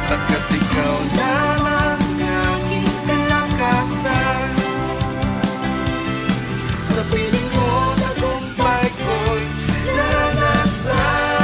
Pagkat ikaw lamang aking kalakasan, sa piling mo tagumpay ko'y naranasan.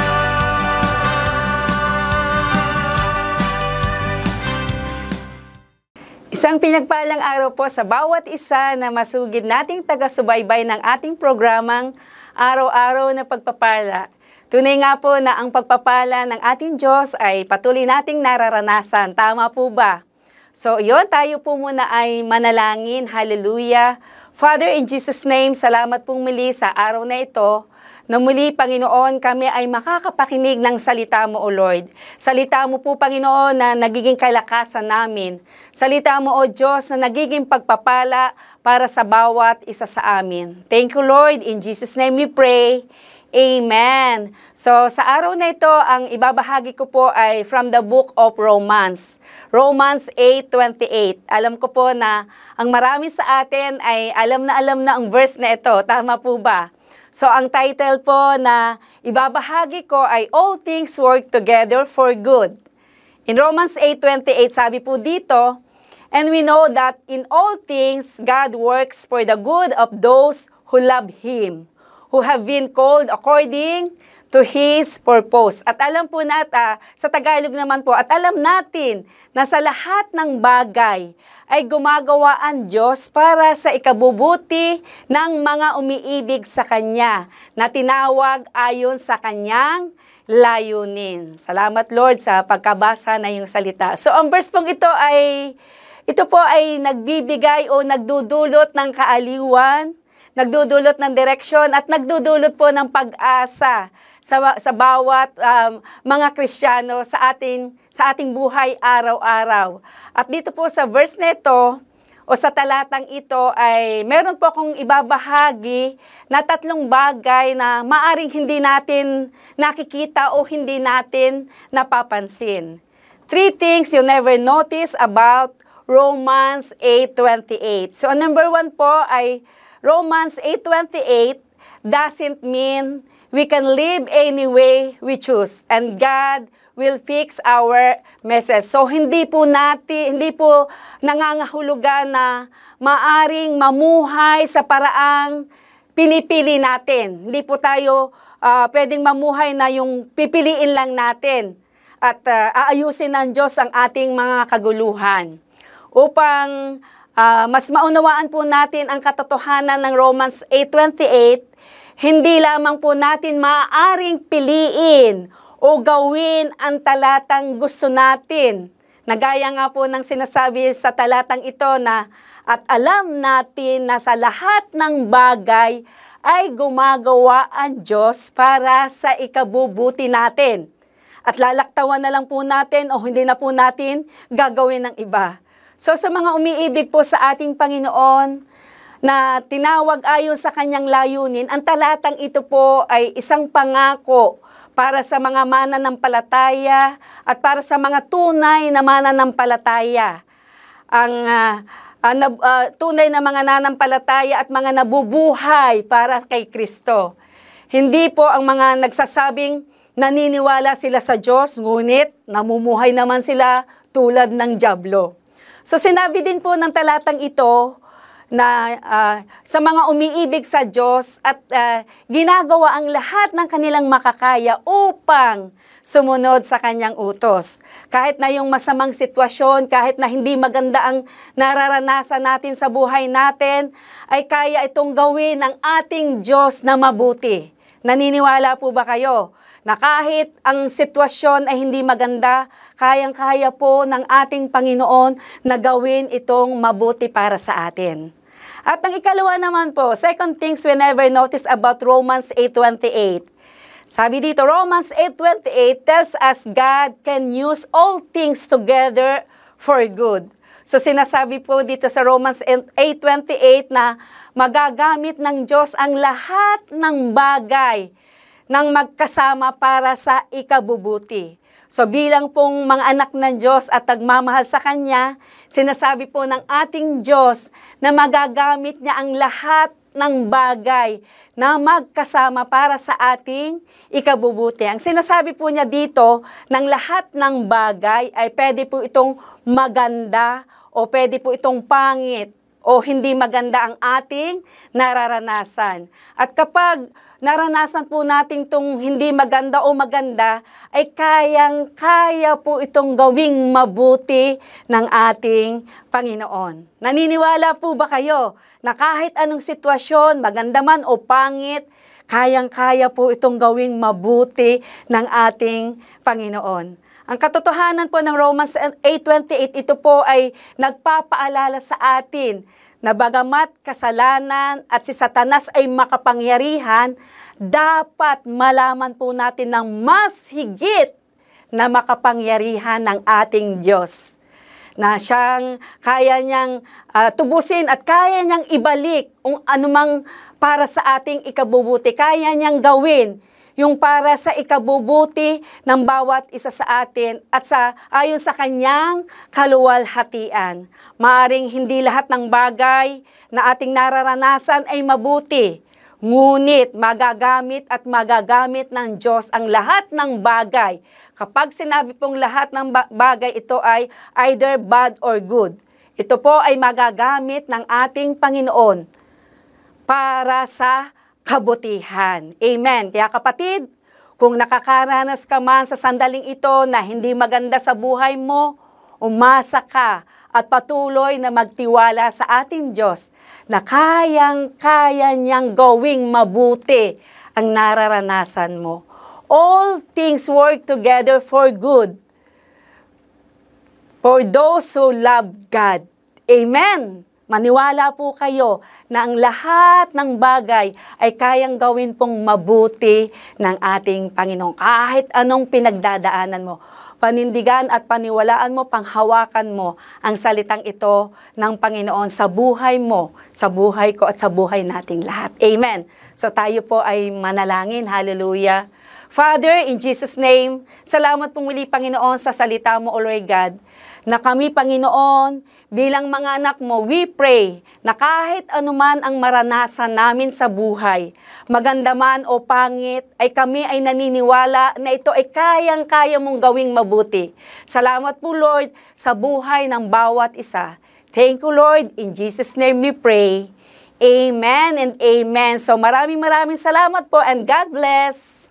Isang pinagpalang araw po sa bawat isa na masugid nating taga-subaybay ng ating programang Araw-Araw na Pagpapala. Tunay nga po na ang pagpapala ng ating Diyos ay patuloy nating nararanasan. Tama po ba? So yun, tayo po muna ay manalangin. Hallelujah. Father, in Jesus' name, salamat pong muli sa araw na ito, na muli, Panginoon, kami ay makakapakinig ng salita mo, O Lord. Salita mo po, Panginoon, na nagiging kalakasan namin. Salita mo, O Diyos, na nagiging pagpapala para sa bawat isa sa amin. Thank you, Lord. In Jesus' name we pray. Amen. So, sa araw na ito, ang ibabahagi ko po ay from the book of Romans. Romans 8:28. Alam ko po na ang marami sa atin ay alam na ang verse na ito. Tama po ba? So, ang title po na ibabahagi ko ay All Things Work Together for Good. In Romans 8:28, sabi po dito, and we know that in all things, God works for the good of those who love Him, who have been called according to His purpose. At alam po natin, sa Tagalog naman po, at alam natin na sa lahat ng bagay ay gumagawa ang Diyos para sa ikabubuti ng mga umiibig sa Kanya, na tinawag ayon sa Kanyang layunin. Salamat, Lord, sa pagkabasa na yung salita. So, ang verse pong ito po ay nagbibigay o nagdudulot ng kaaliwan, nagdudulot ng direksyon, at nagdudulot po ng pag-asa sa bawat mga Kristiyano sa ating buhay araw-araw. At dito po sa verse nito o sa talatang ito ay meron po akong ibabahagi na 3 bagay na maaring hindi natin nakikita o hindi natin napapansin. 3 things you never notice about Romans 8:28. So number 1 po ay Romans 8:28 doesn't mean we can live any way we choose and God will fix our messes. So hindi po nangangahulugan na maaring mamuhay sa paraang pinipili natin. Hindi po tayo pwedeng mamuhay na yung pipiliin lang natin at aayusin ng Diyos ang ating mga kaguluhan. Upang mas maunawaan po natin ang katotohanan ng Romans 8:28, hindi lamang po natin maaaring piliin o gawin ang talatang gusto natin. Nagaya nga po ng sinasabi sa talatang ito na at alam natin na sa lahat ng bagay ay gumagawa ang Diyos para sa ikabubuti natin. At lalaktawan na lang po natin o hindi na po natin gagawin ng iba. So sa mga umiibig po sa ating Panginoon na tinawag ayon sa Kanyang layunin, ang talatang ito po ay isang pangako para sa mga mananampalataya at para sa mga tunay na mananampalataya. Ang tunay na mga mananampalataya at mga nabubuhay para kay Kristo. Hindi po ang mga nagsasabing naniniwala sila sa Diyos, ngunit namumuhay naman sila tulad ng dyablo. So sinabi din po ng talatang ito na sa mga umiibig sa Diyos at ginagawa ang lahat ng kanilang makakaya upang sumunod sa Kanyang utos. Kahit na yung masamang sitwasyon, kahit na hindi maganda ang nararanasan natin sa buhay natin, ay kaya itong gawin ng ating Diyos na mabuti. Naniniwala po ba kayo na kahit ang sitwasyon ay hindi maganda, kayang-kaya po ng ating Panginoon na gawin itong mabuti para sa atin? At ang ikalawa naman po, second things we never notice about Romans 8:28. Sabi dito, Romans 8:28 tells us God can use all things together for good. So sinasabi po dito sa Romans 8:28 na magagamit ng Diyos ang lahat ng bagay ng magkasama para sa ikabubuti. So bilang pong mga anak ng Diyos at nagmamahal sa Kanya, sinasabi po ng ating Diyos na magagamit niya ang lahat ng bagay na magkasama para sa ating ikabubuti. Ang sinasabi po niya dito, ng lahat ng bagay ay pwede po itong maganda o pwede po itong pangit o hindi maganda ang ating nararanasan. At kapag naranasan po natin itong hindi maganda o maganda, ay kayang-kaya po itong gawing mabuti ng ating Panginoon. Naniniwala po ba kayo na kahit anong sitwasyon, maganda man o pangit, kayang-kaya po itong gawing mabuti ng ating Panginoon? Ang katotohanan po ng Romans 8:28, ito po ay nagpapaalala sa atin na bagamat kasalanan at si Satanas ay makapangyarihan, dapat malaman po natin ng mas higit na makapangyarihan ng ating Diyos. Na siyang kaya niyang tubusin at kaya niyang ibalik kung anumang para sa ating ikabubuti. Kaya niyang gawin yung para sa ikabubuti ng bawat isa sa atin at ayon sa kanyang kaluwalhatian. Maaring hindi lahat ng bagay na ating nararanasan ay mabuti, ngunit magagamit at magagamit ng Diyos ang lahat ng bagay. Kapag sinabi pong lahat ng bagay, ito ay either bad or good. Ito po ay magagamit ng ating Panginoon para sa kabutihan. Amen. Kaya kapatid, kung nakakaranas ka man sa sandaling ito na hindi maganda sa buhay mo, umasa ka at patuloy na magtiwala sa ating Diyos na kayang-kaya niyang gawing mabuti ang nararanasan mo. All things work together for good for those who love God. Amen. Maniwala po kayo na ang lahat ng bagay ay kayang gawin pong mabuti ng ating Panginoon. Kahit anong pinagdadaanan mo, panindigan at paniwalaan mo, panghawakan mo ang salitang ito ng Panginoon sa buhay mo, sa buhay ko at sa buhay nating lahat. Amen. So tayo po ay manalangin. Hallelujah. Father, in Jesus' name, salamat po muli, Panginoon, sa salita mo, O Lord God, na kami, Panginoon, bilang mga anak mo, we pray na kahit anuman ang maranasan namin sa buhay, maganda man o pangit, ay kami ay naniniwala na ito ay kayang-kaya mong gawing mabuti. Salamat po, Lord, sa buhay ng bawat isa. Thank you, Lord. In Jesus' name we pray. Amen and amen. So maraming salamat po and God bless.